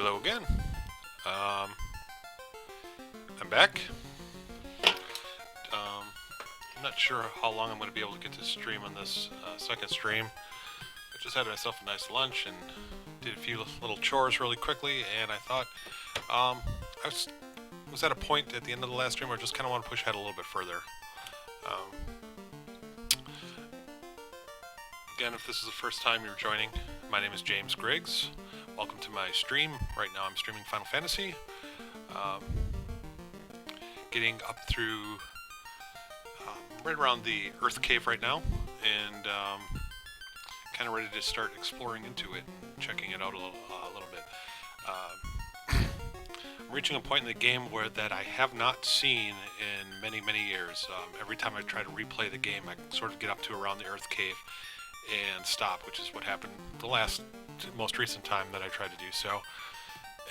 Hello again. I'm back. I'm not sure how long I'm going to be able to get to stream on this second stream. I just had myself a nice lunch and did a few little chores really quickly, and I thought I was at a point at the end of the last stream where I just kind of want to push ahead a little bit further. Again, if this is the first time you're joining, my name is James Griggs. Welcome to my stream. Right now I'm streaming Final Fantasy. Getting up through right around the Earth Cave right now, and kind of ready to start exploring into it, checking it out a little bit. I'm reaching a point in the game that I have not seen in many, many years. Every time I try to replay the game, I sort of get up to around the Earth Cave and stop, which is what happened the most recent time that I tried to do so.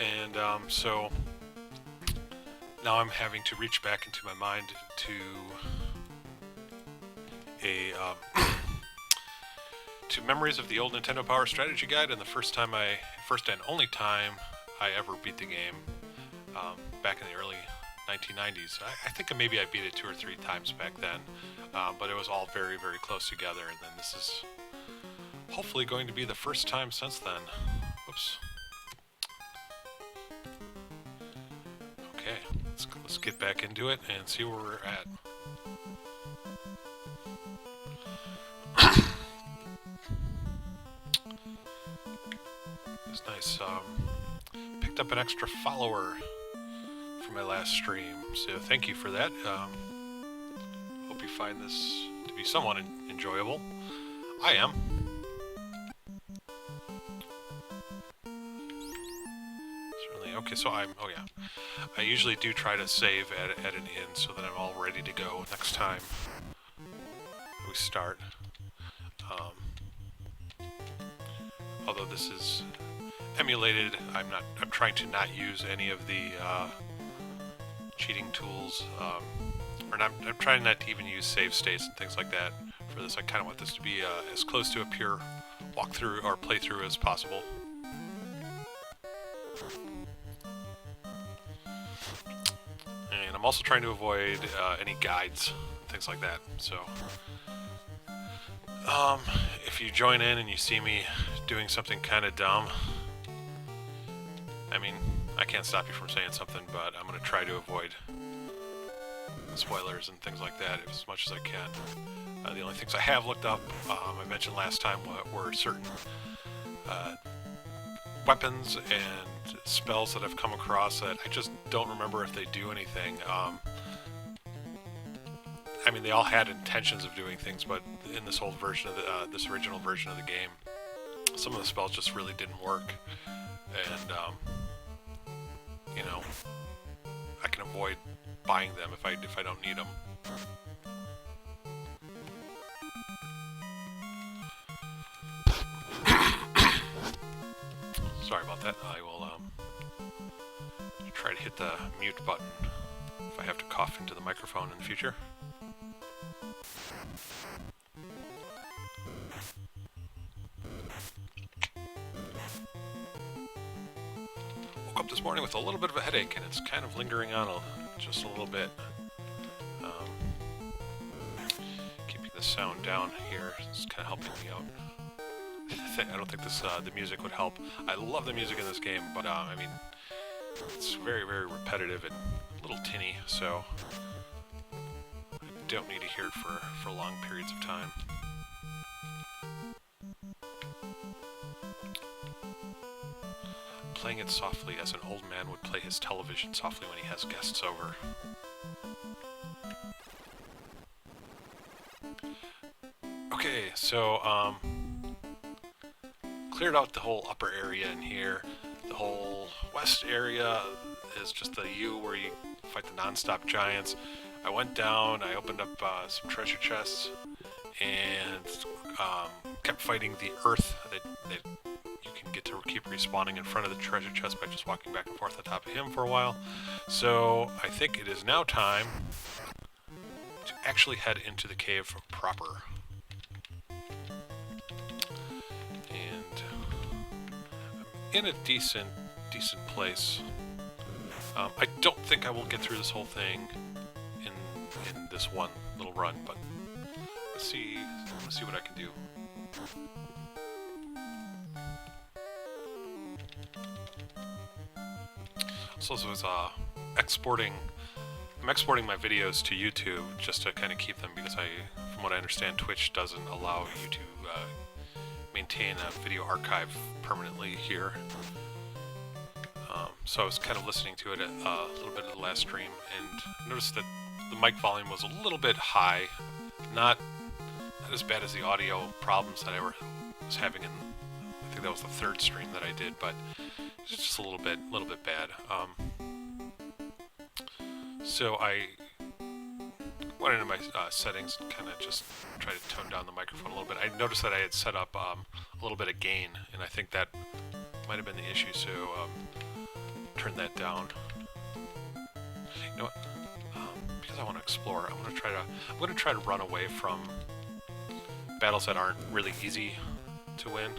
And so now I'm having to reach back into my mind to to memories of the old Nintendo Power Strategy Guide, and the first and only time I ever beat the game back in the early 1990s. I think maybe I beat it 2 or 3 times back then, but it was all very, very close together, and then this is hopefully going to be the first time since then. Whoops. Okay, let's get back into it and see where we're at. It's nice. Picked up an extra follower for my last stream, so thank you for that. Hope you find this to be somewhat enjoyable. I am. Certainly. Okay, so I usually do try to save at an inn so that I'm all ready to go next time we start. Although this is emulated, I'm trying to not use any of the cheating tools, I'm trying not to even use save states and things like that for this. I kind of want this to be as close to a pure walkthrough or playthrough as possible. And I'm also trying to avoid any guides, things like that. So, if you join in and you see me doing something kind of dumb, I mean, I can't stop you from saying something, but I'm going to try to avoid spoilers and things like that as much as I can. The only things I have looked up, I mentioned last time, were certain weapons and spells that I've come across that I just don't remember if they do anything. I mean, they all had intentions of doing things, but in this old version of this original version of the game, some of the spells just really didn't work, and you know, I can avoid buying them if I don't need them. Sorry about that. I will try to hit the mute button if I have to cough into the microphone in the future. Woke up this morning with a little bit of a headache, and it's kind of lingering on just a little bit. Keeping the sound down here is kind of helping me out. I don't think the music would help. I love the music in this game, but I mean, it's very, very repetitive and a little tinny, so I don't need to hear it for long periods of time. Playing it softly as an old man would play his television softly when he has guests over. Okay, so cleared out the whole upper area in here. The whole west area is just the U where you fight the non-stop giants. I went down, I opened up some treasure chests, and kept fighting the earth that you can get to keep respawning in front of the treasure chest by just walking back and forth on top of him for a while. So I think it is now time to actually head into the cave proper. In a decent decent place. I don't think I will get through this whole thing in this one little run, but let's see what I can do. So this was exporting. I'm exporting my videos to YouTube just to kind of keep them because from what I understand, Twitch doesn't allow you to maintain a video archive permanently here. So I was kind of listening to it a little bit of the last stream and noticed that the mic volume was a little bit high, not as bad as the audio problems that I was having in, I think that was the third stream that I did, but it's just a little bit bad. So I went into my settings and kind of just tried to tone down the microphone a little bit. I noticed that I had set up a little bit of gain, and I think that might have been the issue, so turn that down. You know what? Because I want to explore, I'm going to try to run away from battles that aren't really easy to win.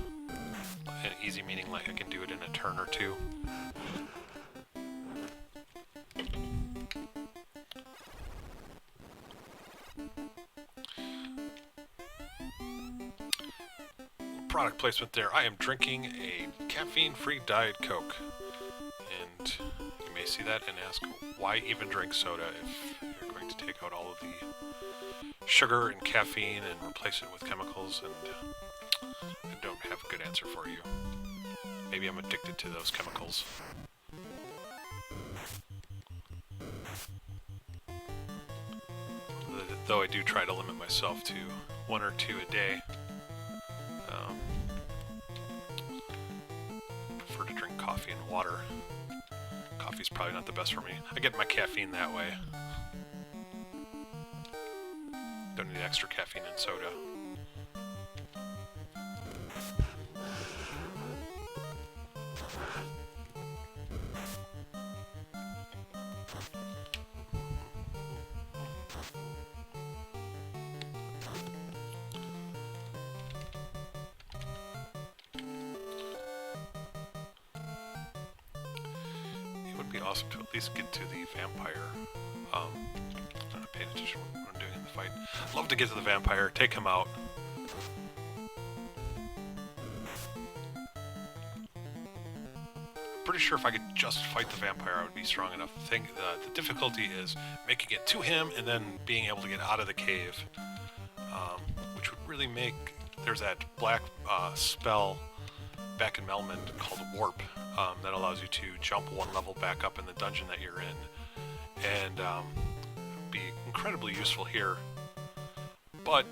And easy meaning like I can do it in a turn or two. Product placement there. I am drinking a caffeine-free Diet Coke. And you may see that and ask, why even drink soda if you're going to take out all of the sugar and caffeine and replace it with chemicals? And I don't have a good answer for you. Maybe I'm addicted to those chemicals. Though I do try to limit myself to 1 or 2 a day. Prefer to drink coffee and water. Coffee's probably not the best for me. I get my caffeine that way. Don't need extra caffeine in soda. Be awesome to at least get to the vampire. I'm not paying attention to what I'm doing in the fight. I'd love to get to the vampire, take him out. I'm pretty sure if I could just fight the vampire, I would be strong enough. The difficulty is making it to him and then being able to get out of the cave, which would really make. There's that black spell back in Melmond called Warp. That allows you to jump 1 level back up in the dungeon that you're in, and be incredibly useful here. But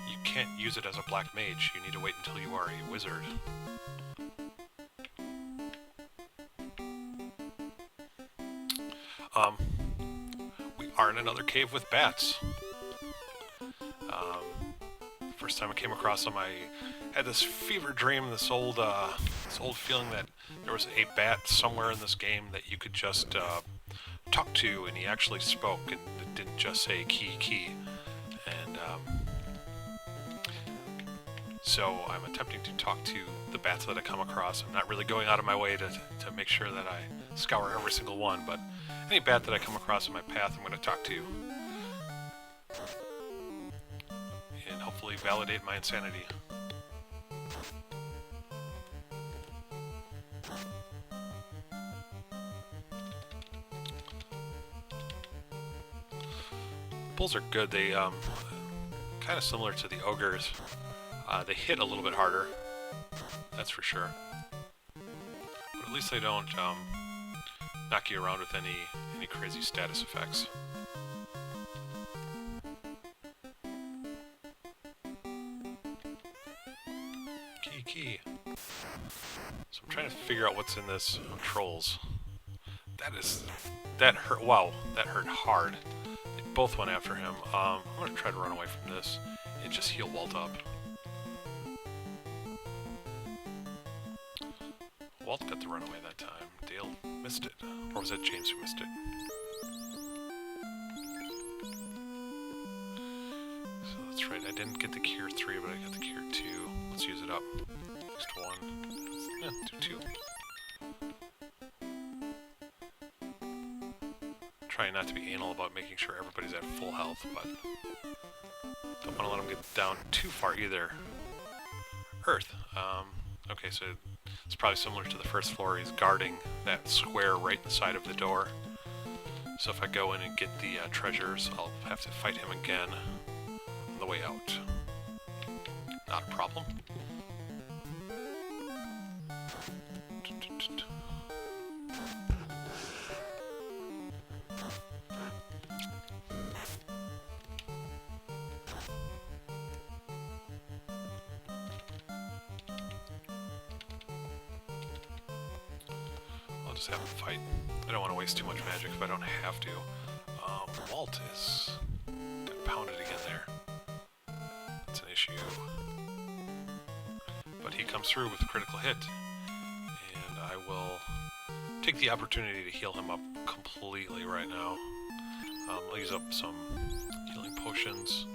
you can't use it as a black mage. You need to wait until you are a wizard. We are in another cave with bats. First time I came across them, I had this fever dream, this old feeling that there was a bat somewhere in this game that you could just talk to, and he actually spoke, and it didn't just say key. And so I'm attempting to talk to the bats that I come across. I'm not really going out of my way to make sure that I scour every single one, but any bat that I come across in my path, I'm going to talk to. And hopefully validate my insanity. Bulls are good. They kind of similar to the ogres. They hit a little bit harder, that's for sure. But at least they don't knock you around with any crazy status effects. Key. So I'm trying to figure out what's in this. Oh, trolls. That hurt. Wow, that hurt hard. They both went after him. I'm gonna try to run away from this and just heal Walt up. Walt got the runaway that time. Dale missed it. Or was that James who missed it? So that's right. I didn't get the Cure 3, but I got the Cure 2. Let's use it up. Just 1. Yeah, do 2. trying not to be anal about making sure everybody's at full health, but don't want to let them get down too far either. Earth. Okay, so it's probably similar to the first floor. He's guarding that square right inside of the door. So if I go in and get the treasures, I'll have to fight him again on the way out. Not a problem. I'll just have him fight. I don't want to waste too much magic if I don't have to. Walt is got pounded again there. That's an issue. But he comes through with a critical hit. And I will take the opportunity to heal him up completely right now. I'll use up some healing potions.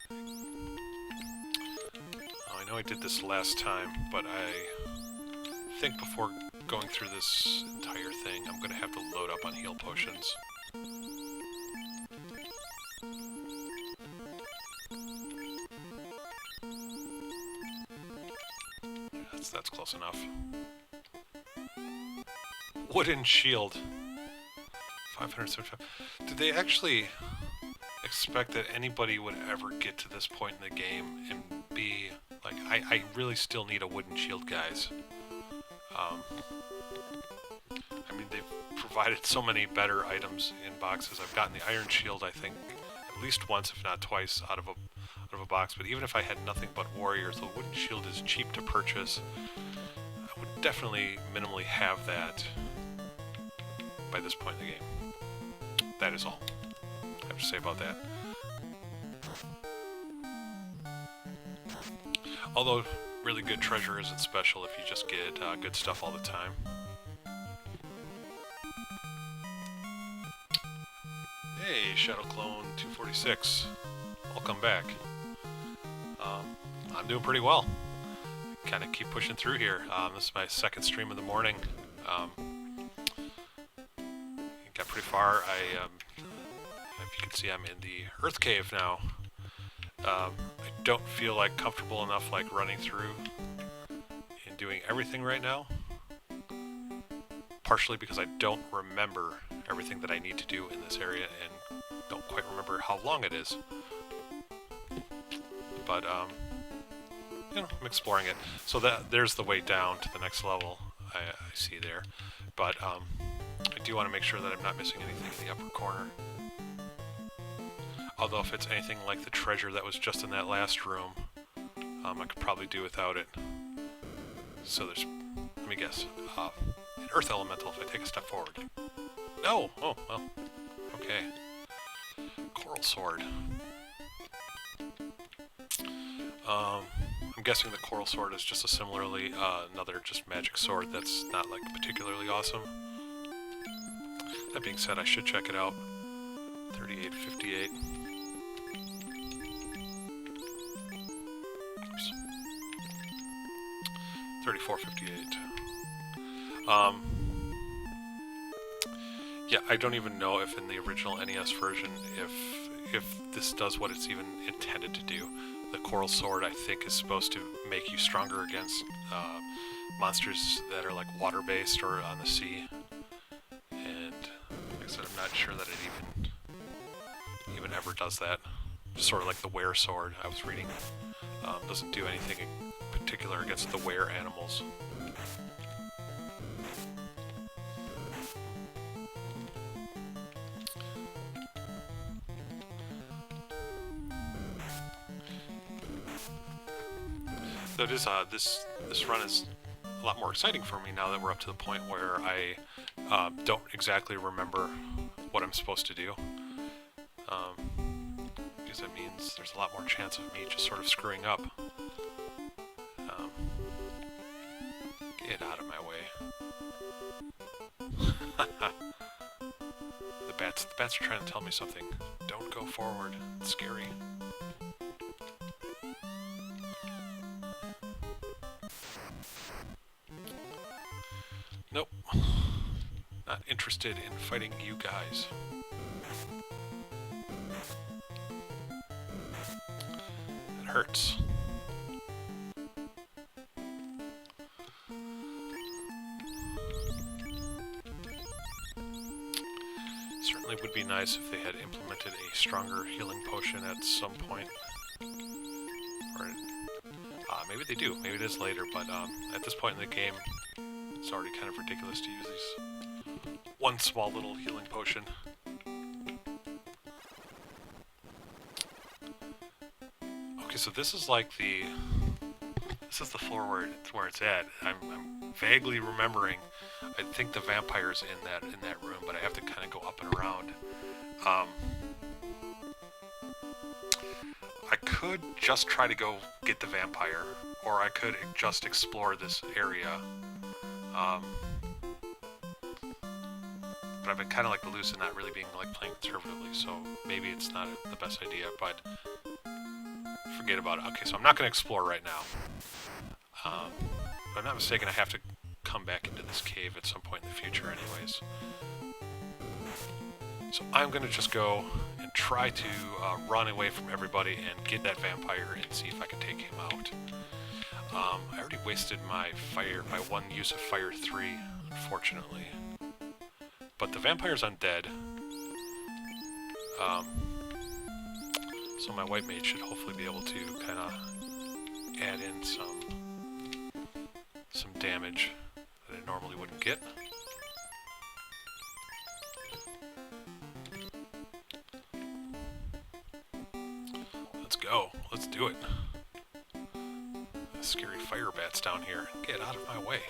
I know I did this last time, but I think before going through this entire thing, I'm going to have to load up on heal potions. That's close enough. Wooden shield. 575. Did they actually expect that anybody would ever get to this point in the game and be like, I really still need a wooden shield, guys. I mean, they've provided so many better items in boxes. I've gotten the iron shield, I think, at least once, if not twice, out of a box. But even if I had nothing but warriors, the wooden shield is cheap to purchase. I would definitely minimally have that by this point in the game. That is all I have to say about that. Although, really good treasure isn't special if you just get good stuff all the time. Hey, Shadow Clone 246. Welcome back. I'm doing pretty well. Kind of keep pushing through here. This is my second stream of the morning. Got pretty far. If you can see, I'm in the Earth Cave now. I don't feel like comfortable enough like running through and doing everything right now. Partially because I don't remember everything that I need to do in this area and don't quite remember how long it is. But, you know, I'm exploring it. So there's the way down to the next level I see there. But I do want to make sure that I'm not missing anything in the upper corner. Although if it's anything like the treasure that was just in that last room, I could probably do without it. So there's, let me guess, an earth elemental if I take a step forward. No! Oh, well, okay. Coral sword. I'm guessing the coral sword is just a similarly, another just magic sword that's not like particularly awesome. That being said, I should check it out. 3858. Oops. 3458. Yeah, I don't even know if in the original NES version, if this does what it's even intended to do. The coral sword, I think, is supposed to make you stronger against monsters that are like water-based or on the sea. And like I said, I'm not sure that it even ever does that. Just sort of like the were sword I was reading. Doesn't do anything in particular against the were animals. So it is, this run is a lot more exciting for me now that we're up to the point where I don't exactly remember what I'm supposed to do. Because that means there's a lot more chance of me just sort of screwing up. Get out of my way. The bats are trying to tell me something. Don't go forward. It's scary. Nope. Not interested in fighting you guys. It hurts. Certainly would be nice if they had implemented a stronger healing potion at some point. Or maybe they do. Maybe it is later, but at this point in the game, it's already kind of ridiculous to use these one small little healing potion. Okay, so this is like this is the floor where it's at. I'm vaguely remembering. I think the vampire's in that room, but I have to kind of go up and around. I could just try to go get the vampire, or I could just explore this area. But I've been kind of like loose and not really being like playing conservatively, so maybe it's not the best idea, but forget about it. Okay, so I'm not going to explore right now. If I'm not mistaken, I have to come back into this cave at some point in the future anyways. So I'm going to just go and try to run away from everybody and get that vampire and see if I can take him out. I already wasted my one use of fire 3, unfortunately. But the vampire's undead. So my white mage should hopefully be able to kind of add in some damage that I normally wouldn't get. Let's go. Let's do it. Scary fire bats down here. Get out of my way.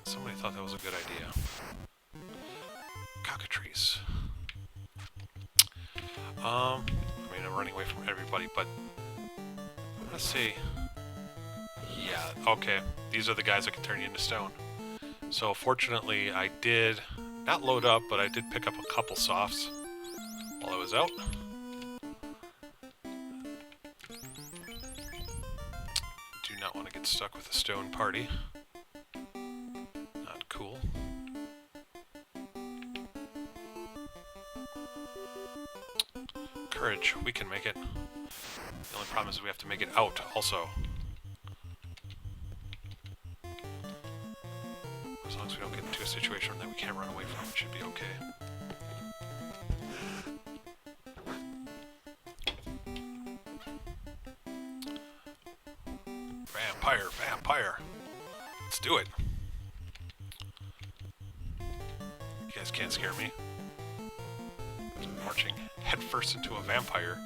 Somebody thought that was a good idea. Cockatrice. I mean, I'm running away from everybody, but I'm gonna say, yeah, okay. These are the guys that can turn you into stone. So fortunately, I did not load up, but I did pick up a couple softs while I was out. Do not want to get stuck with a stone party. Not cool. Courage, we can make it. The only problem is we have to make it out also. As long as we don't get into a situation that we can't run away from, it should be okay. Vampire, vampire! Let's do it! You guys can't scare me. Marching headfirst into a vampire.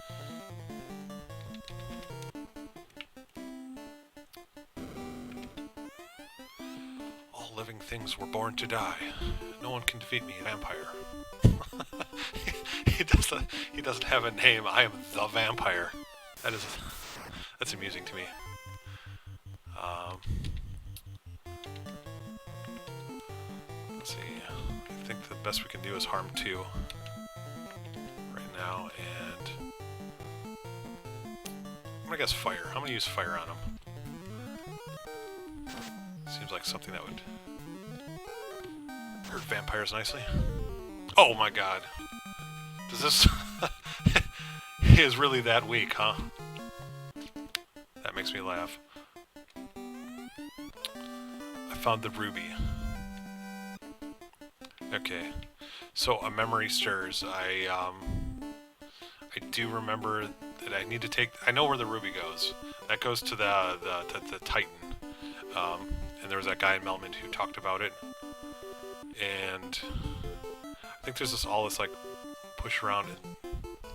All living things were born to die. No one can defeat me, vampire. He doesn't have a name. I am the vampire. That's amusing to me. Let's see. I think the best we can do is harm 2 right now, and I'm gonna guess fire. I'm gonna use fire on him. Seems like something that would hurt vampires nicely. Oh my god. Does this... He is really that weak, huh? That makes me laugh. I found the ruby. Okay. So a memory stirs. I do remember that I need to take... I know where the ruby goes. That goes to the Titan. And there was that guy in Melmond who talked about it. And I think there's this like push around, and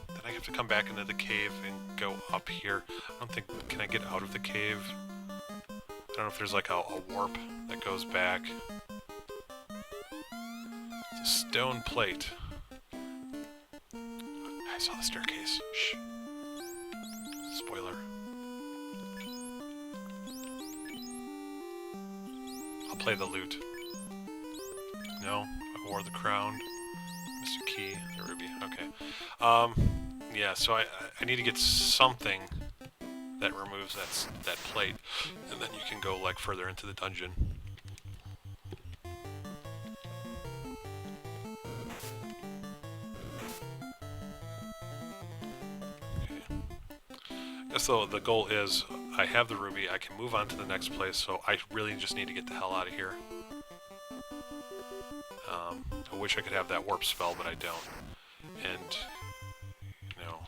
then I have to come back into the cave and go up here. I don't think, can I get out of the cave? I don't know if there's like a warp that goes back. It's a stone plate. I saw the staircase. Shh. Spoiler. I'll play the lute. No, I wore the crown. Mr. Key, the ruby. Okay. Yeah, so I need to get something that removes that plate, and then you can go like further into the dungeon. Okay. I guess though the goal is I have the ruby, I can move on to the next place, so I really just need to get the hell out of here. I wish I could have that warp spell, but I don't. And, you know,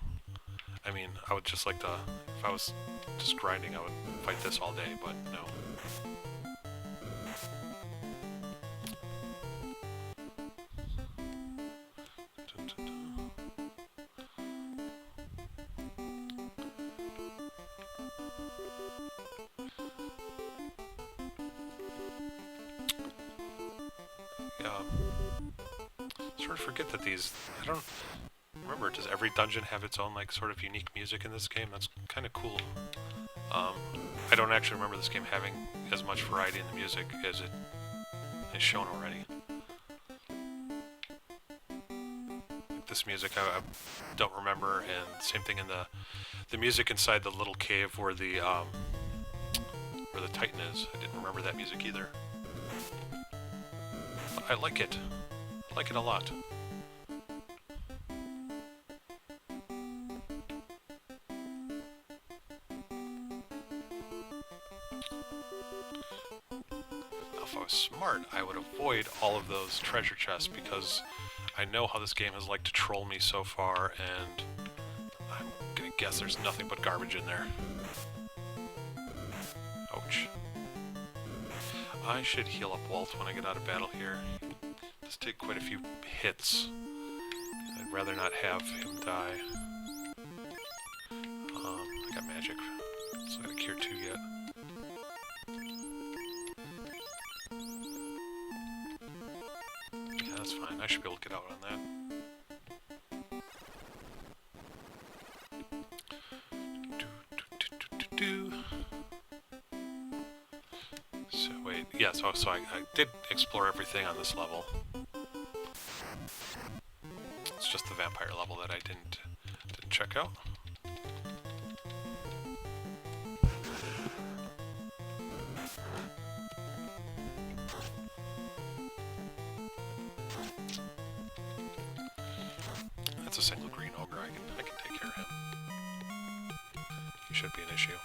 I mean, I would just like to, if I was just grinding, I would fight this all day, but no. Sort of forget that these, I don't remember, does every dungeon have its own like sort of unique music in this game? That's kind of cool. I don't actually remember this game having as much variety in the music as it is shown already. Like this music I don't remember, and same thing in the music inside the little cave where the Titan is. I didn't remember that music either. But I like it. I like it a lot. If I was smart, I would avoid all of those treasure chests because I know how this game has liked to troll me so far, and I'm gonna guess there's nothing but garbage in there. Ouch. I should heal up Walt when I get out of battle here. Let's take quite a few hits. I'd rather not have him die. I got magic, so I got a cure 2 yet. Yeah, that's fine. I should be able to get out on that. So wait, yeah, so I did explore everything on this level. It's just the vampire level that I didn't check out. That's a single green ogre. I can take care of him. He should be an issue.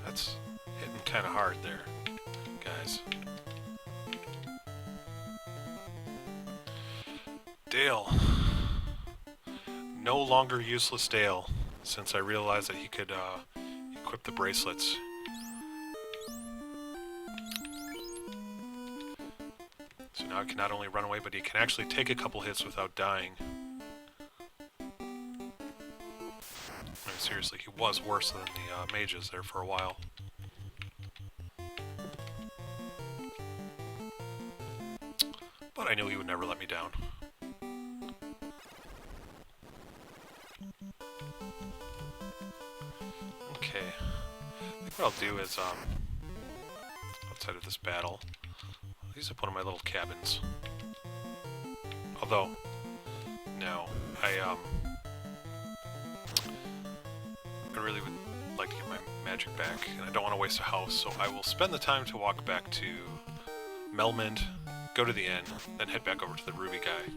That's hitting kind of hard there, guys. Dale. No longer useless Dale, since I realized that he could equip the bracelets. So now he can not only run away, but he can actually take a couple hits without dying. I mean, seriously, he was worse than the mages there for a while. But I knew he would never let me down. Okay, I think what I'll do is, outside of this battle, I'll use up one of my little cabins. Although, no, I really would like to get my magic back, and I don't want to waste a house, so I will spend the time to walk back to Melmond, go to the inn, then head back over to the Ruby guy.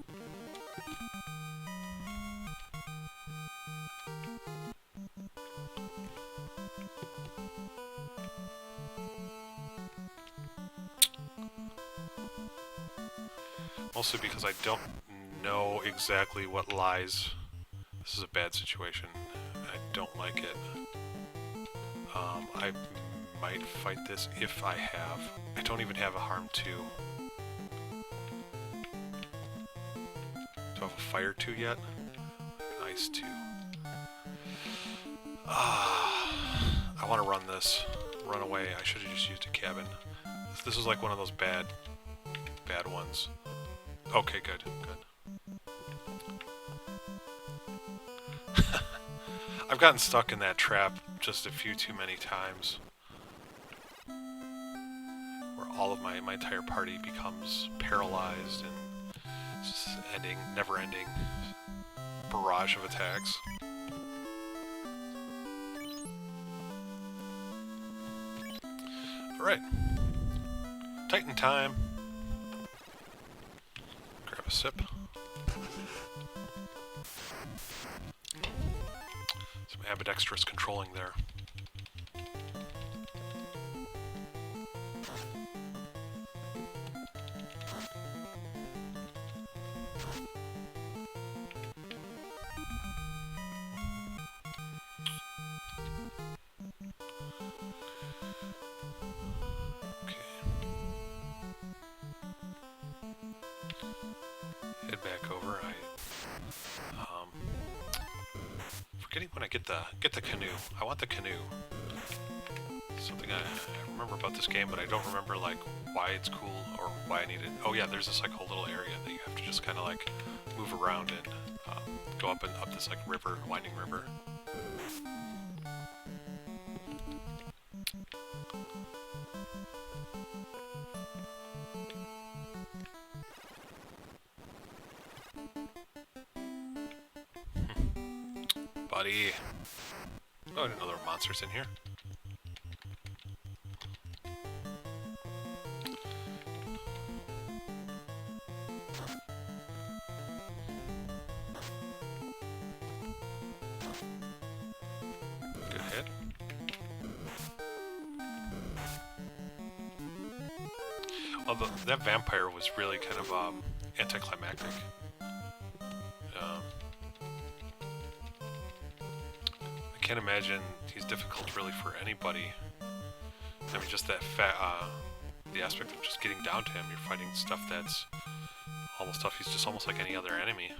Mostly because I don't know exactly what lies. This is a bad situation. I don't like it. I might fight this if I have. I don't even have a harm 2. Do I have a fire 2 yet? Ice 2. I want to run this. Run away. I should have just used a cabin. This is like one of those bad ones. Okay, good. I've gotten stuck in that trap just a few too many times. Where all of my entire party becomes paralyzed and just never-ending barrage of attacks. Alright. Titan time. Grab a sip. Some ambidextrous controlling there. Head back over. Forgetting when I get the canoe. I want the canoe. Something I remember about this game, but I don't remember like why it's cool or why I need it. Oh yeah, there's this like whole little area that you have to just kind of like move around and go up this like river, winding river. Buddy. Oh, I didn't know there were monsters in here. Good hit. Although that vampire was really kind of anticlimactic. I can't imagine he's difficult really for anybody. I mean, just that the aspect of just getting down to him. You're fighting stuff that's almost tough. He's just almost like any other enemy.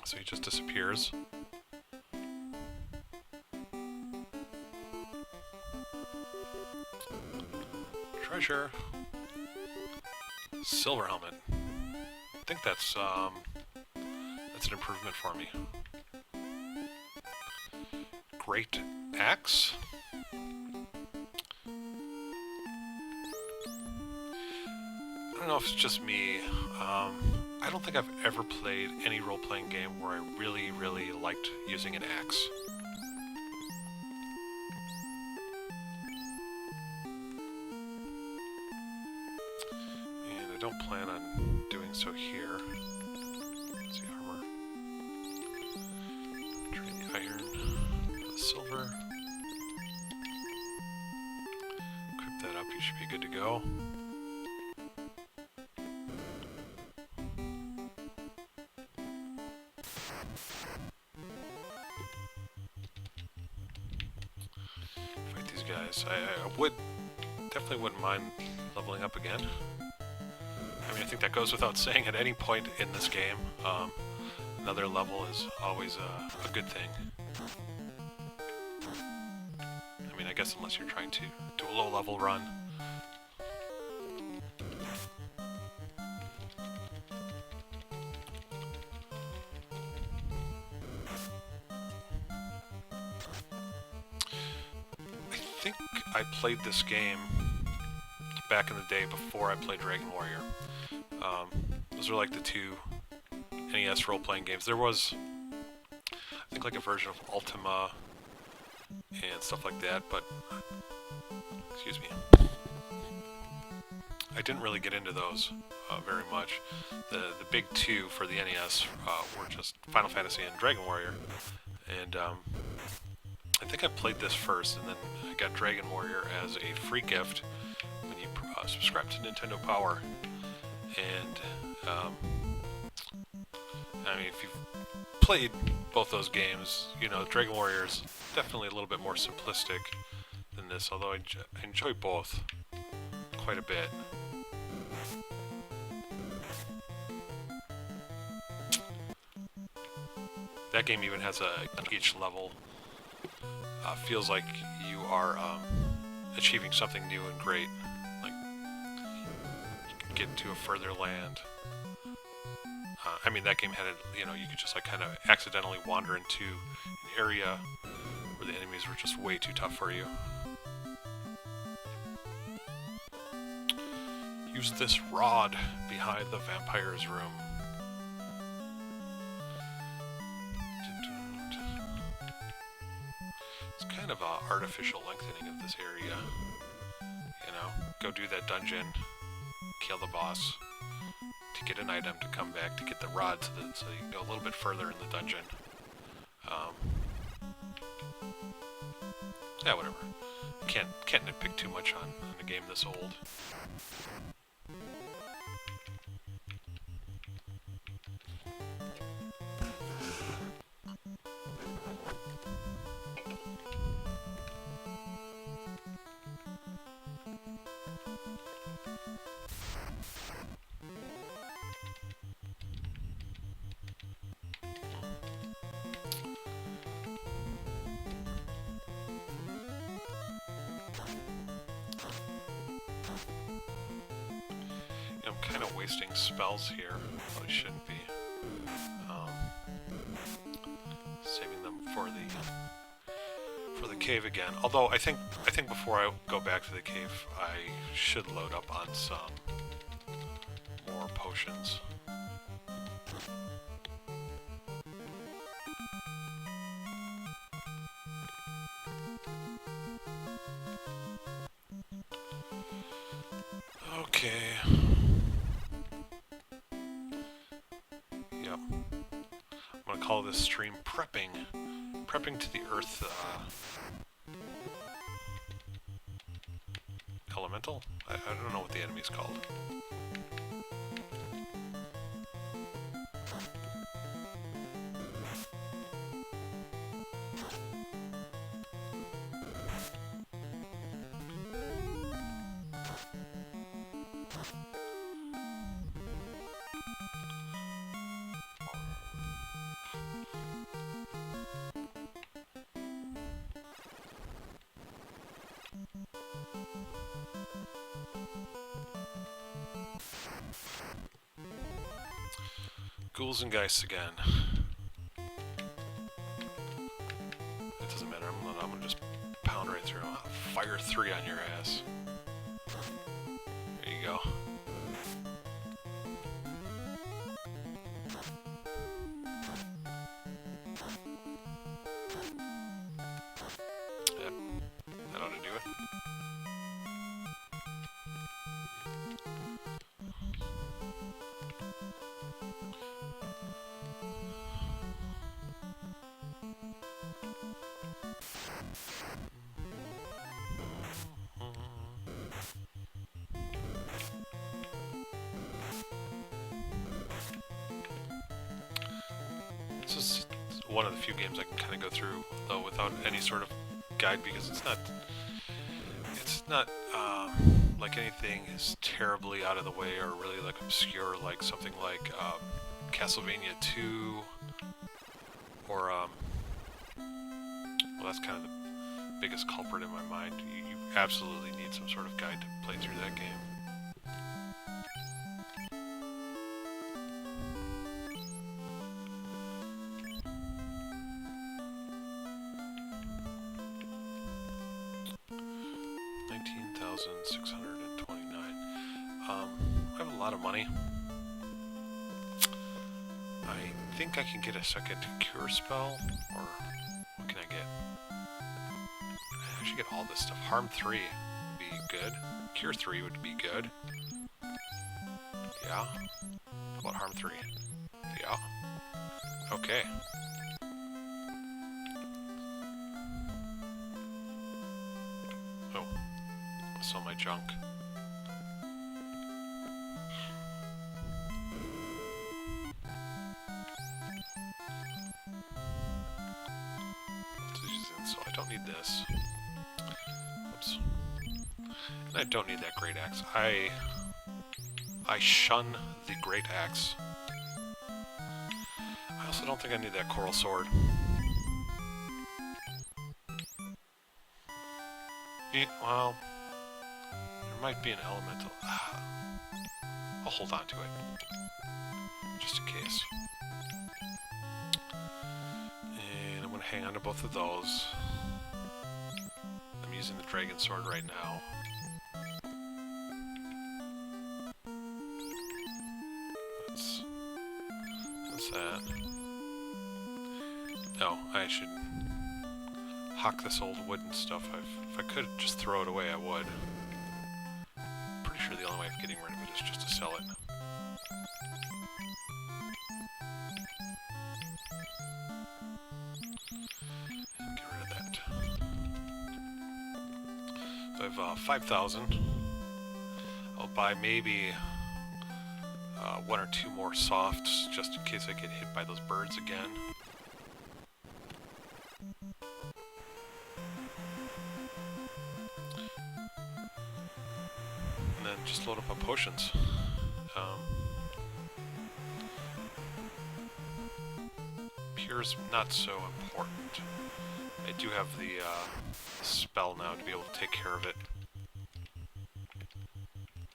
So he just disappears. Treasure. Silver helmet. I think that's an improvement for me. Great axe. I don't know if it's just me. I don't think I've ever played any role-playing game where I really, really liked using an axe. And I don't plan on doing so here. Let's see, armor. Trade the iron for the silver. Equip that up, you should be good to go. Fight these guys. I definitely wouldn't mind leveling up again. I mean, I think that goes without saying at any point in this game. Another level is always a good thing. I mean, I guess unless you're trying to do a low level run. I think I played this game back in the day before I played Dragon Warrior. Those are like the two NES role-playing games. There was, I think, like a version of Ultima and stuff like that, but, excuse me, I didn't really get into those very much. The big two for the NES were just Final Fantasy and Dragon Warrior, and I think I played this first, and then I got Dragon Warrior as a free gift when you subscribe to Nintendo Power. And I mean, if you've played both those games, you know, Dragon Warrior is definitely a little bit more simplistic than this, although I enjoy both quite a bit. That game even has each level feels like you are achieving something new and great. Like, get to a further land. I mean, that game had it, you know, you could just like kind of accidentally wander into an area where the enemies were just way too tough for you. Use this rod behind the vampire's room. It's kind of an artificial lengthening of this area. You know, go do that dungeon, kill the boss, to get an item, to come back, to get the rod, so you can go a little bit further in the dungeon. Yeah, whatever. Can't nitpick too much on a game this old. I'm kind of wasting spells here. Probably shouldn't be. Saving them for the cave again. Although I think before I go back to the cave, I should load up on some more potions. Okay. Yep. I'm gonna call this stream prepping. Prepping to the earth, elemental? I don't know what the enemy's called. Ghouls and Geists again. It doesn't matter, I'm gonna just pound right through. Fire 3 on your ass. There you go. Yep, that ought to do it. This is one of the few games I can kind of go through, though, without any sort of guide, because it's not like anything is terribly out of the way or really like obscure, like something like Castlevania 2, or well, that's kind of the biggest culprit in my mind. You absolutely need some sort of guide to play through that game. $19,629. I have a lot of money. I think I can get a second cure spell, or what can I get? I should get all this stuff. Harm 3 would be good. Cure 3 would be good. Yeah. How about Harm 3? Yeah. Okay. Oh. I saw my junk. So I don't need this. Oops. And I don't need that great axe. I shun the great axe. I also don't think I need that coral sword. Well, there might be an elemental. I'll hold on to it, just in case. And I'm going to hang on to both of those. I'm using the dragon sword right now. That's that. No, I should hawk this old wooden stuff. If I could just throw it away, I would. Pretty sure the only way of getting rid of it is just to sell it. And get rid of that. So I have 5,000. I'll buy maybe 1 or 2 more softs, just in case I get hit by those birds again. And then just load up on potions. Pure's not so important. I do have the spell now to be able to take care of it.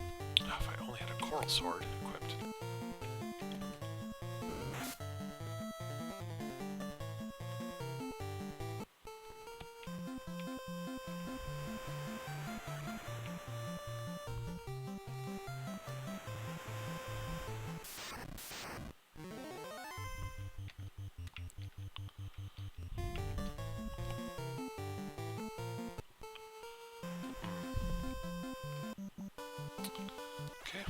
Oh, if I only had a coral sword equipped. Okay.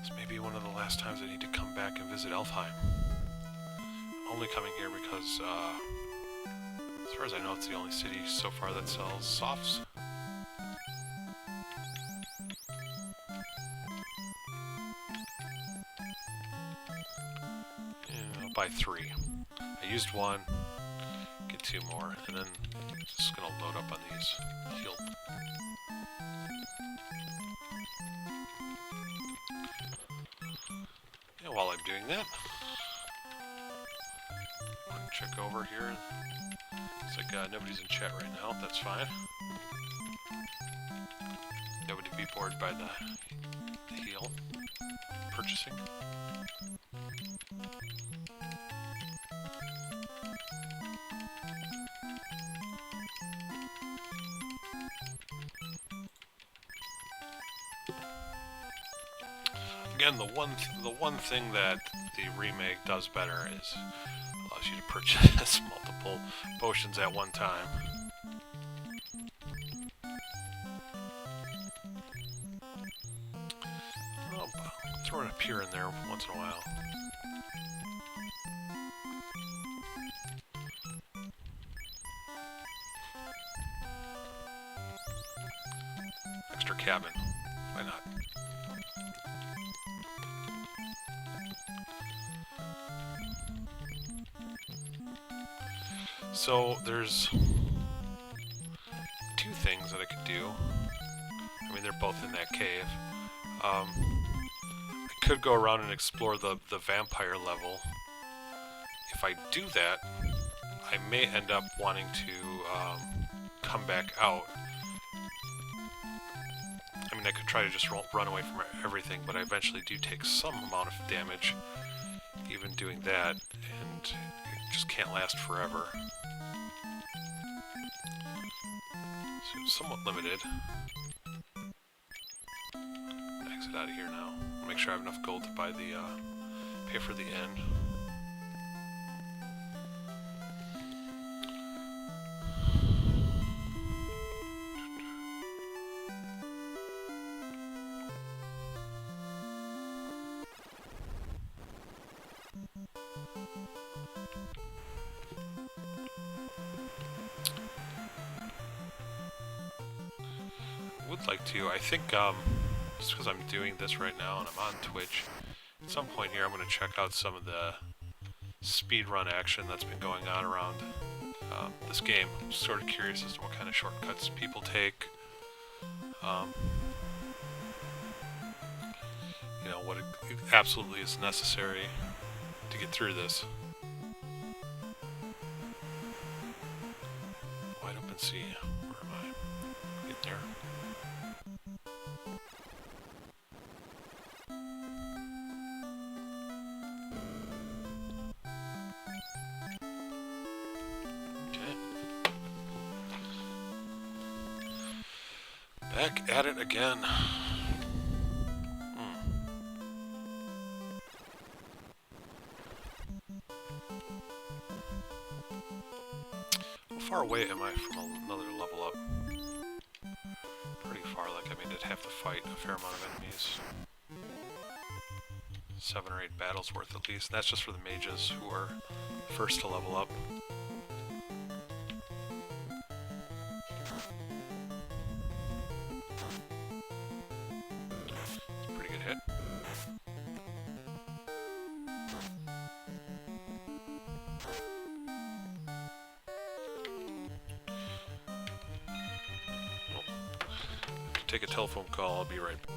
This may be one of the last times I need to come back and visit Elfheim. Only coming here because, as far as I know, it's the only city so far that sells softs. And I'll buy 3. I used 1, get 2 more, and then just gonna load up on these healed. And while I'm doing that, check over here. It's like nobody's in chat right now. That's fine. Nobody be bored by the heal purchasing. Again, the one thing that the remake does better is allows you to purchase multiple potions at one time. Oh, throw a Pure in there once in a while. Extra cabin. Why not? So there's 2 things that I could do. I mean, they're both in that cave. I could go around and explore the vampire level. If I do that, I may end up wanting to come back out. I mean, I could try to just run away from everything, but I eventually do take some amount of damage even doing that, and it just can't last forever. So it's somewhat limited. Exit out of here now. Make sure I have enough gold to buy the, pay for the inn. Would like to. I think just because I'm doing this right now and I'm on Twitch, at some point here I'm going to check out some of the speedrun action that's been going on around this game. I'm sort of curious as to what kind of shortcuts people take. You know, what it absolutely is necessary to get through this. Let's see. Where am I? Get there. Back at it again. How far away am I from another level up? Pretty far, like, I mean, I'd have to fight a fair amount of enemies. 7 or 8 battles worth at least. That's just for the mages who are first to level up. Take a telephone call, I'll be right back.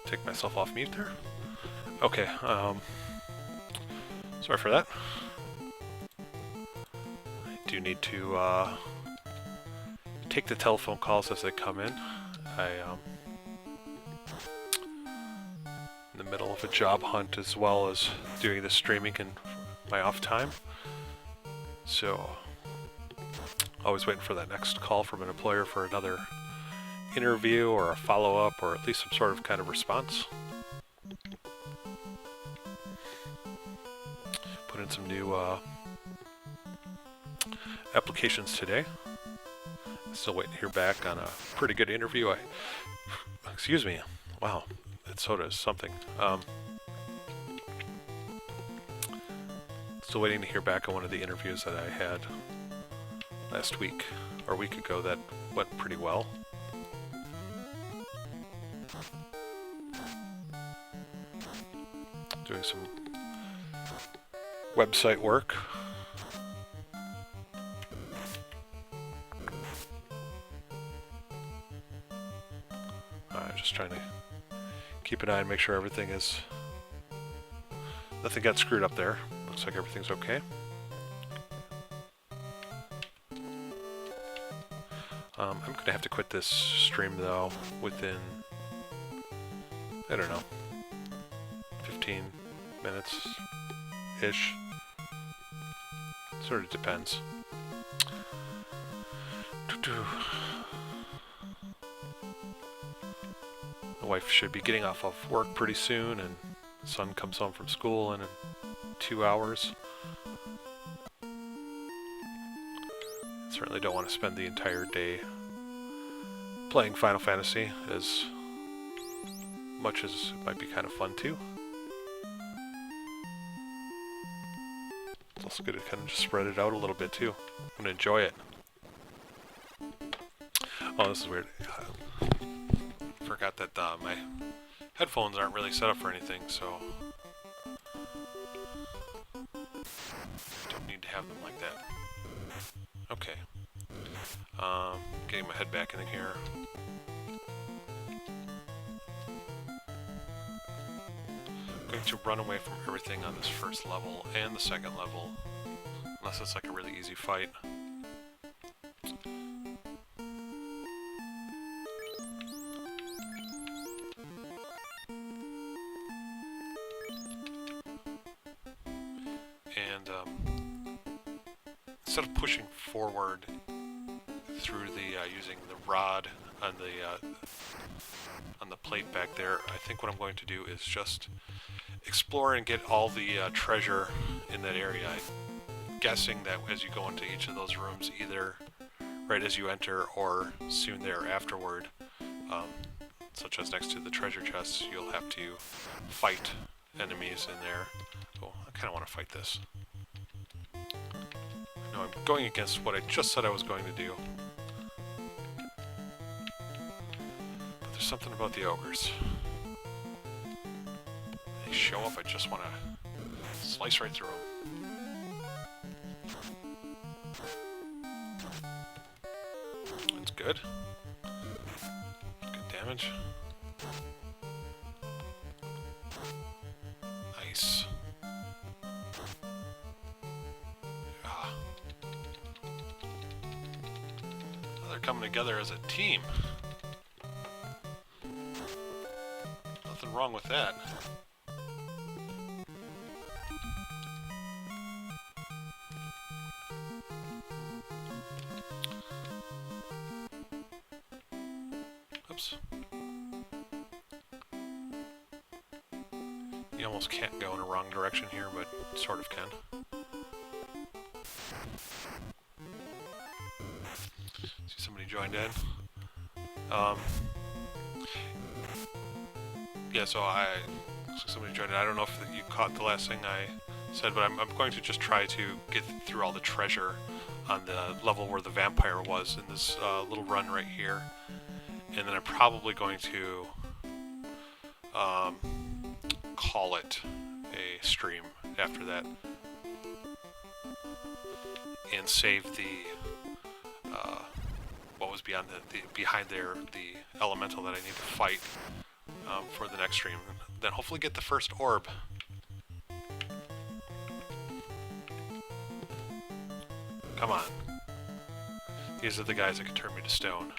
Take myself off mute there. Okay, sorry for that. I do need to take the telephone calls as they come in. I'm in the middle of a job hunt as well as doing the streaming in my off time. So, always waiting for that next call from an employer for another interview or a follow-up or at least some sort of kind of response. Put in some new applications today. Still waiting to hear back on a pretty good interview. Excuse me. Wow, that soda is something. Still waiting to hear back on one of the interviews that I had last week or a week ago that went pretty well. Doing some website work. Just trying to keep an eye and make sure everything is... Nothing got screwed up there. Looks like everything's okay. I'm going to have to quit this stream though within, I don't know, 15 minutes-ish. Sort of depends. The wife should be getting off of work pretty soon, and the son comes home from school in 2 hours. Certainly don't want to spend the entire day playing Final Fantasy, as much as it might be kind of fun too. It's also good to kind of just spread it out a little bit too and enjoy it. Oh, this is weird. forgot that my headphones aren't really set up for anything, so don't need to have them like that. Okay. Getting my head back in here. I'm going to run away from everything on this first level and the second level, unless it's like a really easy fight. And instead of pushing forward through the using the rod on the plate back there, I think what I'm going to do is just explore and get all the treasure in that area. I'm guessing that as you go into each of those rooms, either right as you enter or soon there afterward, such as next to the treasure chests, you'll have to fight enemies in there. Oh, I kind of want to fight this. No, I'm going against what I just said I was going to do. But there's something about the ogres. They show up, I just want to slice right through them. That's good. Good damage. Nice. Ah. They're coming together as a team. Nothing wrong with that. Oops. You almost can't go in a wrong direction here, but sort of can. See somebody joined in. Yeah, so somebody joined in. I don't know if you caught the last thing I said, but I'm going to just try to get through all the treasure on the level where the vampire was in this little run right here. And then I'm probably going to call it a stream after that and save the what was behind the elemental that I need to fight for the next stream. Then hopefully get the first orb. Come on. These are the guys that can turn me to stone.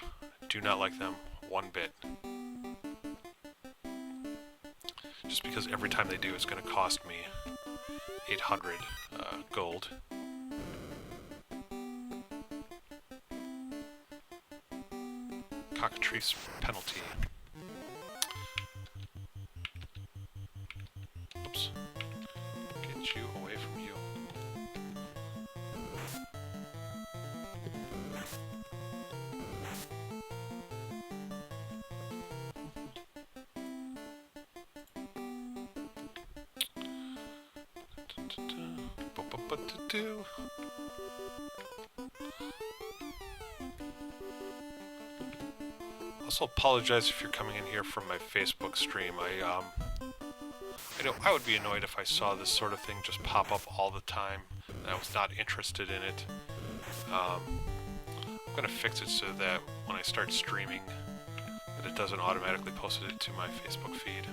Do not like them one bit. Just because every time they do, it's going to cost me 800 gold. Cockatrice penalty. Oops. Get you away from you. Also apologize if you're coming in here from my Facebook stream. I know I would be annoyed if I saw this sort of thing just pop up all the time and I was not interested in it. I'm gonna fix it so that when I start streaming that it doesn't automatically post it to my Facebook feed.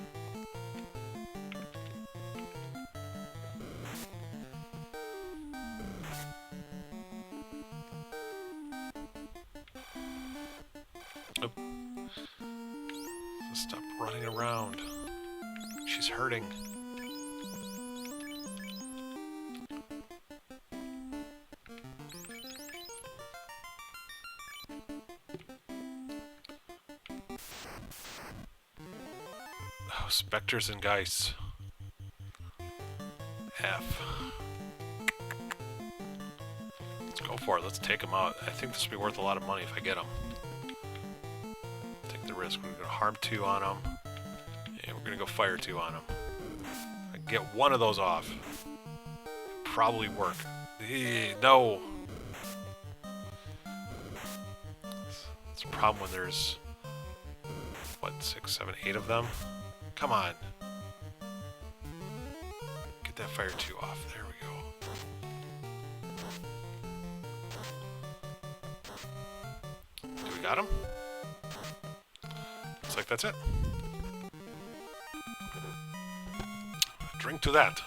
Stop running around. She's hurting. Oh, specters and geists. F. Let's go for it. Let's take them out. I think this will be worth a lot of money if I get them. Take the risk. We're going to harm 2 on them. And we're going to go fire 2 on them. If I can get one of those off, it'll probably work. No! It's a problem when there's what, 6, 7, 8 of them? Come on. Get that fire 2 off. There we go. Do we got him? Looks like that's it. Drink to that.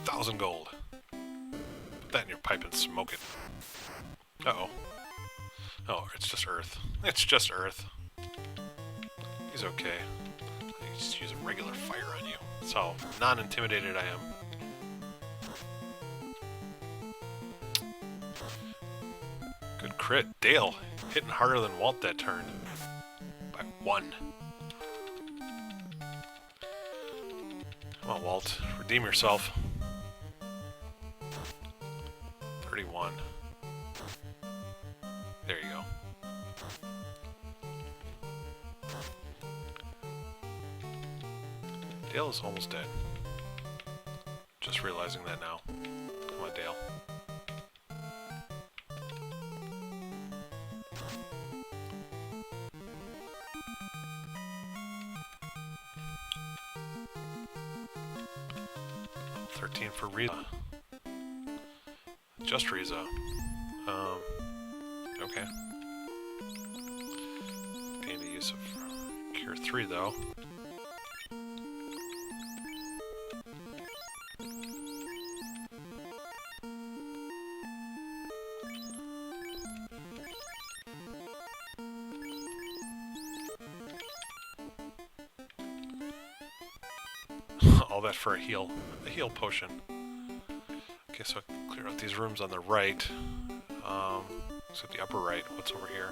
1,000 gold. Put that in your pipe and smoke it. Uh-oh. Oh, it's just Earth. It's just Earth. He's okay. He's just using regular fire on you. That's how non-intimidated I am. Good crit. Dale hitting harder than Walt that turn. By 1. Come on, Walt. Redeem yourself. 31. There you go. Dale is almost dead. Just realizing that now. Come on, Dale. Level 13 for Riza. Just Riza. Okay. Gain the use of Cure 3 though. All that for a heal potion. Okay, so I clear out these rooms on the right. Except the upper right. What's over here?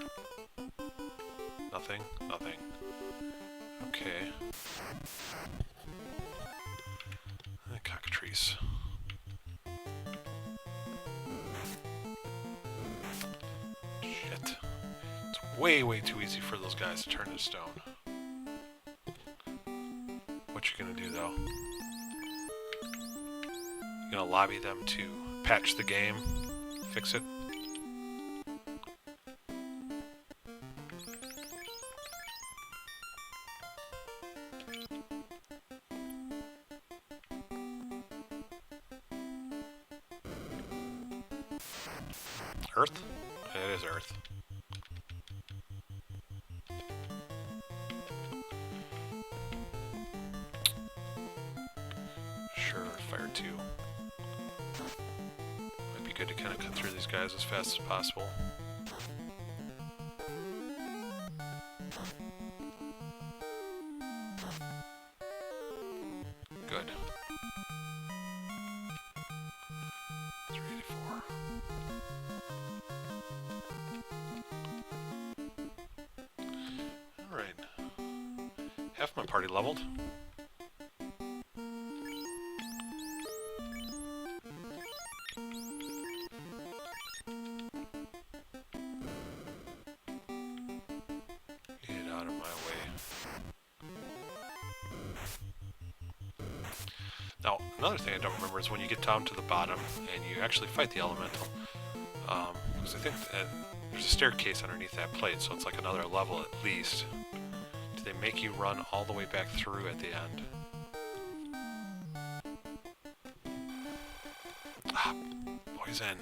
Nothing? Nothing. Okay. Cockatrice. Shit. It's way, way too easy for those guys to turn to stone. What you gonna do, though? You gonna lobby them to patch the game? Fix it? Earth? It is Earth. Sure, fire 2. Might be good to kind of cut through these guys as fast as possible. Good. 384. Alright. Half my party leveled. Get out of my way. Now, another thing I don't remember is when you get down to the bottom and you actually fight the elemental. Because I think that there's a staircase underneath that plate, so it's like another level at least. Do they make you run all the way back through at the end? Ah, poison.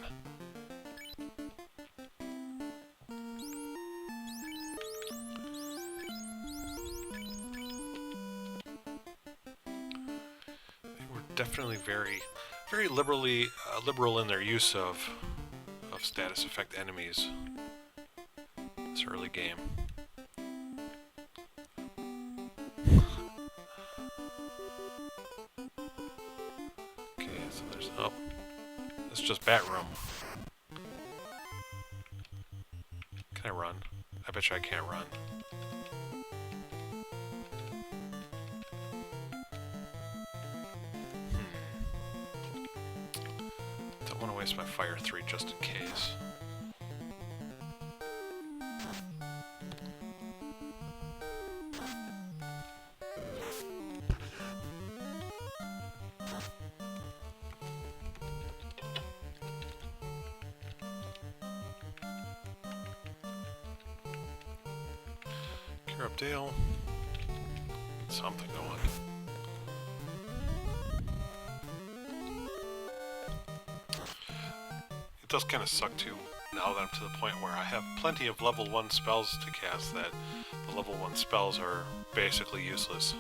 They were definitely very liberal in their use of status effect enemies this early game. Okay, so there's this is just bat room. Can I run? I bet you I can't run. Don't want to waste my fire 3 just in case. Cheer up, Dale. Something going. It does kind of suck too, now that I'm to the point where I have plenty of level 1 spells to cast, that the level 1 spells are basically useless.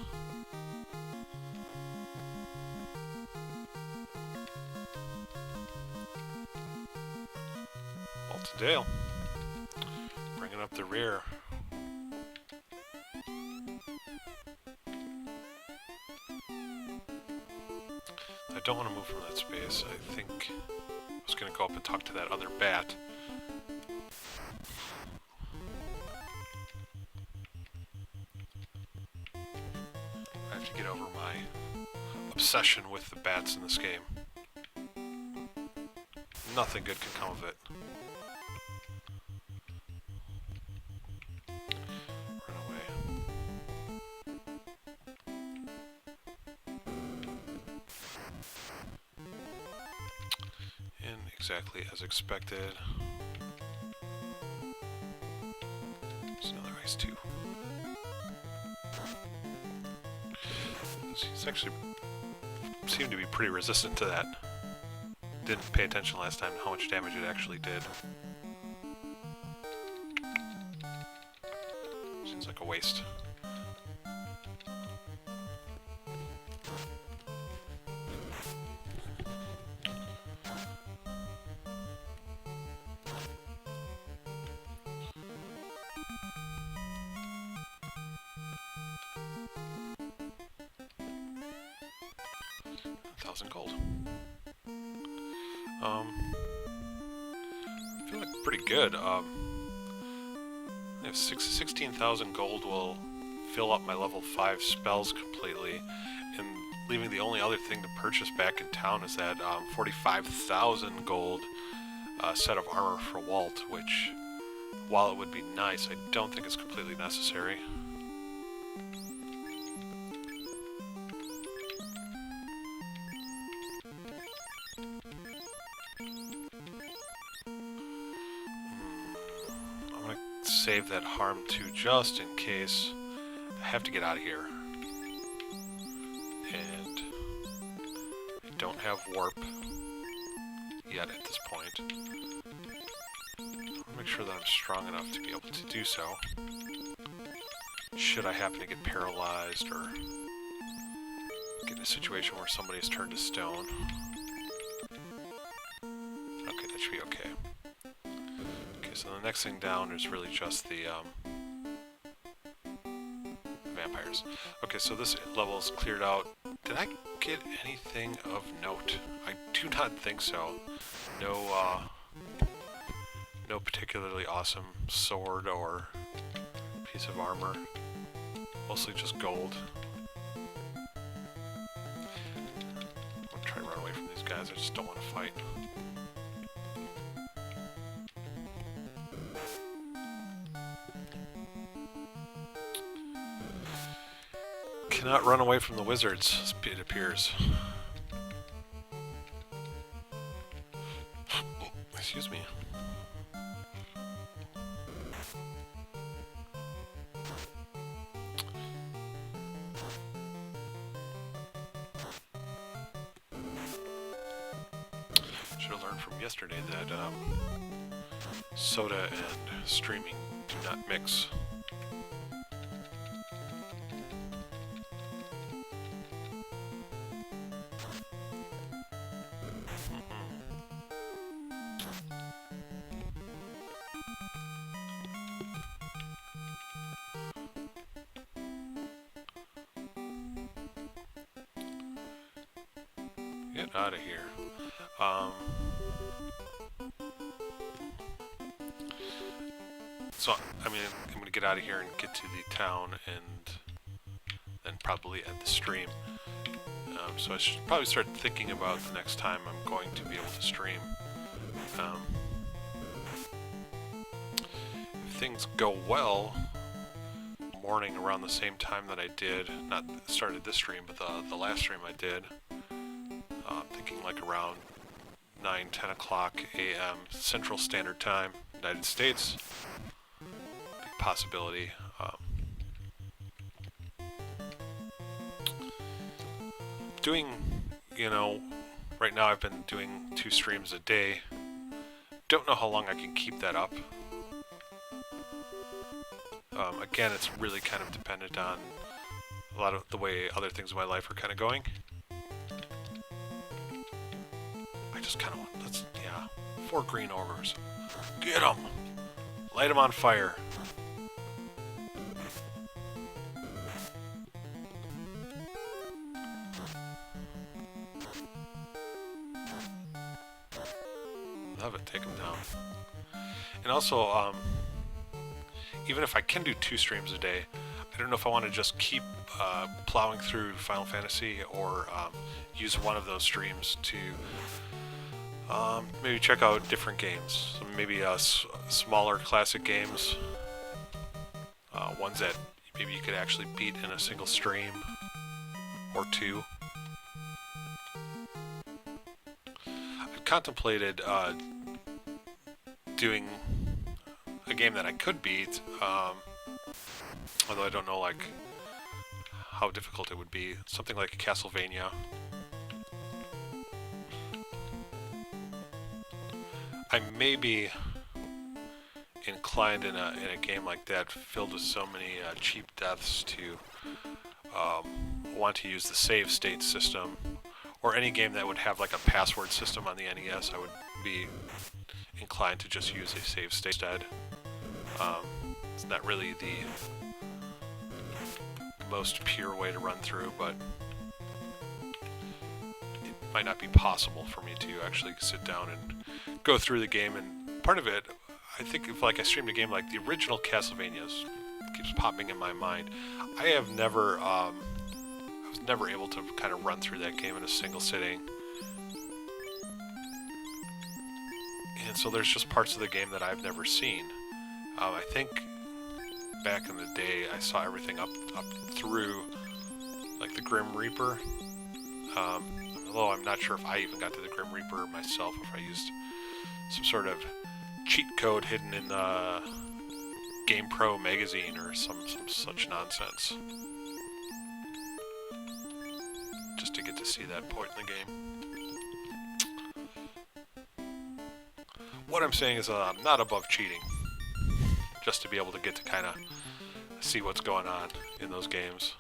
Walton Dale. Bringing up the rear. I don't want to move from that space. I think I was going to go up and talk to that other bat. I have to get over my obsession with the bats in this game. Nothing good can come of it. Run away. And exactly as expected. There's another ice too. He's actually seemed to be pretty resistant to that. Didn't pay attention last time to how much damage it actually did. Seems like a waste. Gold. I feel like pretty good. If 16,000 gold will fill up my level 5 spells completely, and leaving the only other thing to purchase back in town is that 45,000 gold set of armor for Walt, which, while it would be nice, I don't think it's completely necessary. Save that harm too, just in case I have to get out of here. And I don't have warp yet at this point. I want to make sure that I'm strong enough to be able to do so. Should I happen to get paralyzed or get in a situation where somebody is turned to stone. Okay, that should be okay. So the next thing down is really just the vampires. Okay, so this level is cleared out. Did I get anything of note? I do not think so. No, no particularly awesome sword or piece of armor. Mostly just gold. I'm gonna try to run away from these guys. I just don't want to fight. Cannot run away from the wizards, it appears. Excuse me. Should have learned from yesterday that soda and streaming do not mix. Get out of here. So, I mean, I'm going to get out of here and get to the town and then probably end the stream. So I should probably start thinking about the next time I'm going to be able to stream. If things go well, morning around the same time that I did, not started this stream, but the last stream I did, thinking like around 9-10 o'clock a.m. Central Standard Time, United States. Big possibility. doing, you know, right now I've been doing 2 streams a day. Don't know how long I can keep that up. Again, it's really kind of dependent on a lot of the way other things in my life are kind of going. I just kind of want, yeah, 4 green orbs. Get them! Light them on fire. Love it, take them down. And also, even if I can do 2 streams a day, I don't know if I want to just keep plowing through Final Fantasy or use one of those streams to maybe check out different games. So maybe smaller classic games, ones that maybe you could actually beat in a single stream or 2. I've contemplated doing a game that I could beat, although I don't know like how difficult it would be. Something like a Castlevania. I may be inclined in a game like that, filled with so many cheap deaths, to want to use the save state system, or any game that would have like a password system on the NES. I would be inclined to just use a save state instead. It's not really the most pure way to run through, but it might not be possible for me to actually sit down and go through the game. And part of it, I think, if like I streamed a game like the original Castlevanias, keeps popping in my mind. I have never, I was never able to kind of run through that game in a single sitting. And so there's just parts of the game that I've never seen. I think back in the day I saw everything up through like the Grim Reaper. Although I'm not sure if I even got to the Grim Reaper myself, if I used some sort of cheat code hidden in the Game Pro magazine or some such nonsense. Just to get to see that point in the game. What I'm saying is I'm not above cheating. Just to be able to get to kind of see what's going on in those games.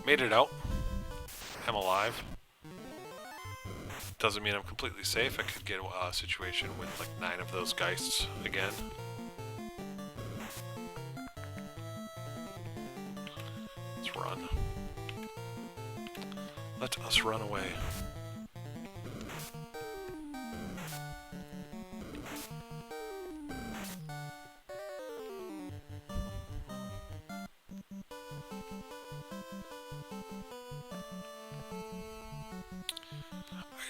Made it out. I'm alive. Doesn't mean I'm completely safe. I could get a situation with like 9 of those geists again. Let's run. Let us run away.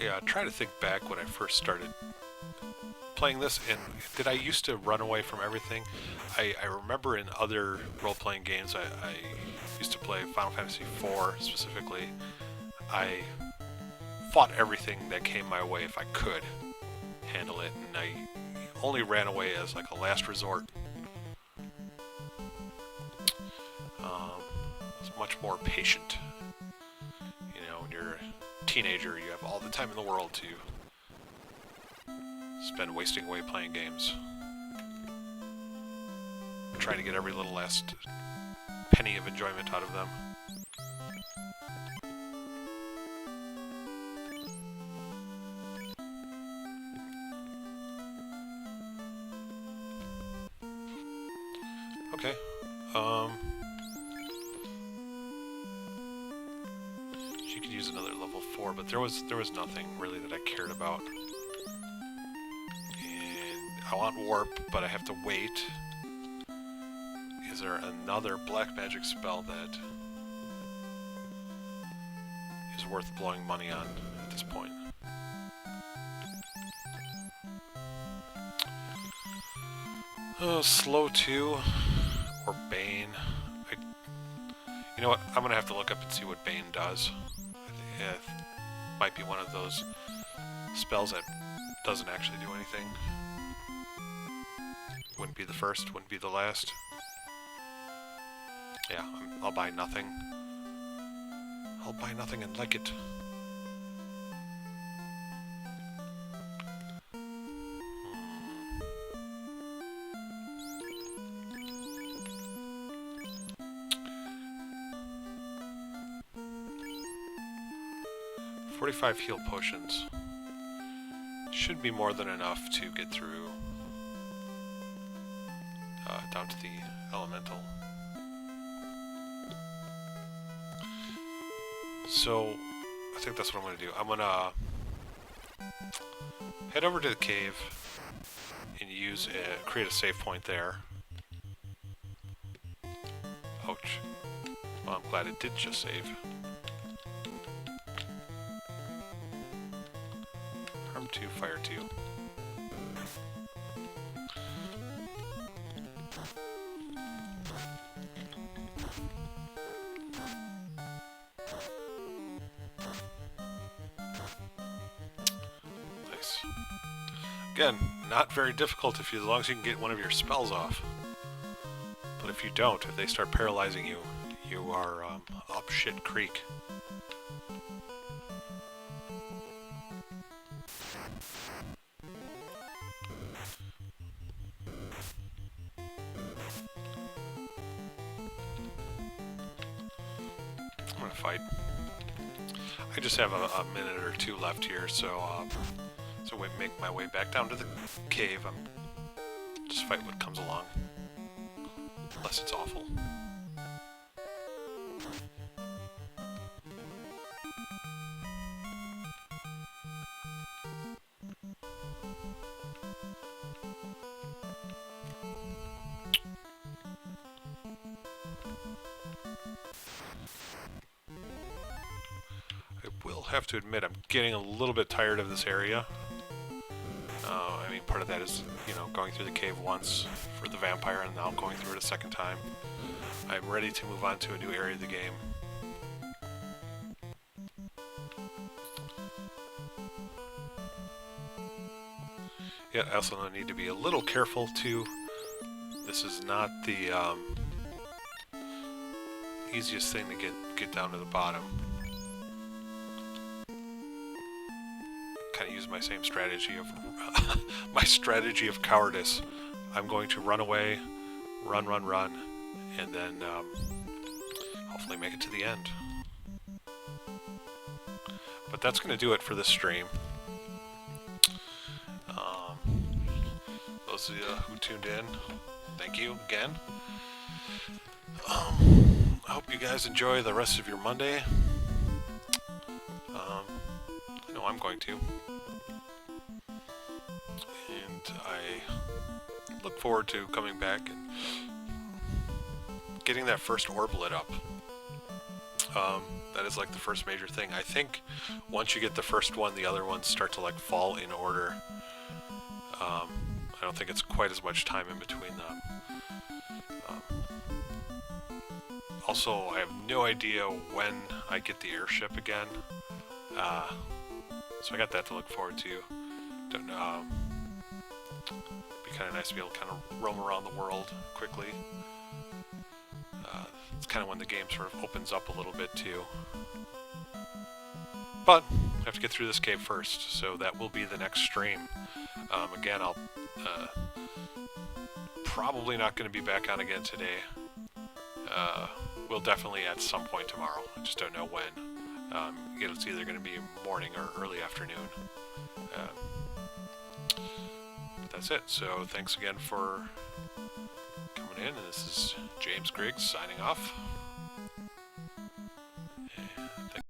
I try to think back when I first started playing this, and did I used to run away from everything? I remember in other role-playing games, I used to play Final Fantasy IV specifically. I fought everything that came my way if I could handle it, and I only ran away as like a last resort. I was much more patient. You know, when you're a teenager, you have all the time in the world to spend wasting away playing games. Trying to get every little last penny of enjoyment out of them. Okay. She could use another level 4, but there was nothing really that I cared about. And I want warp, but I have to wait. Is there another black magic spell that is worth blowing money on at this point? Oh, slow 2 or Bane. You know what? I'm gonna have to look up and see what Bane does. It might be one of those spells that doesn't actually do anything. Wouldn't be the first, wouldn't be the last. Yeah, I'll buy nothing. I'll buy nothing and like it. Hmm. 45 heal potions. Should be more than enough to get through down to the elemental. So, I think that's what I'm going to do. I'm going to head over to the cave and create a save point there. Ouch. Well, I'm glad it did just save. Harm 2, Fire 2. Again, not very difficult as long as you can get one of your spells off. But if you don't, if they start paralyzing you, you are up shit creek. I'm gonna fight. I just have a minute or two left here, so make my way back down to the cave. I'm just fight what comes along, unless it's awful. I will have to admit I'm getting a little bit tired of this area. I mean, part of that is, you know, going through the cave once for the vampire and now going through it a second time. I'm ready to move on to a new area of the game. Yeah, I also need to be a little careful too. This is not the easiest thing to get down to the bottom. Kind of use my same strategy of my strategy of cowardice. I'm going to run away, run, and then hopefully make it to the end. But that's going to do it for this stream. Those of you who tuned in, thank you again. I hope you guys enjoy the rest of your Monday. I know I'm going to. And I look forward to coming back and getting that first orb lit up. That is like the first major thing. I think once you get the first one, the other ones start to like fall in order. I don't think it's quite as much time in between them. Also, I have no idea when I get the airship again. So I got that to look forward to. Don't know. Be kind of nice to be able to kind of roam around the world quickly. It's kind of when the game sort of opens up a little bit too. But I have to get through this cave first, so that will be the next stream. Again, I'll probably not going to be back on again today. We'll definitely at some point tomorrow. I just don't know when. It's either going to be morning or early afternoon. But that's it. So thanks again for coming in. And this is James Griggs signing off.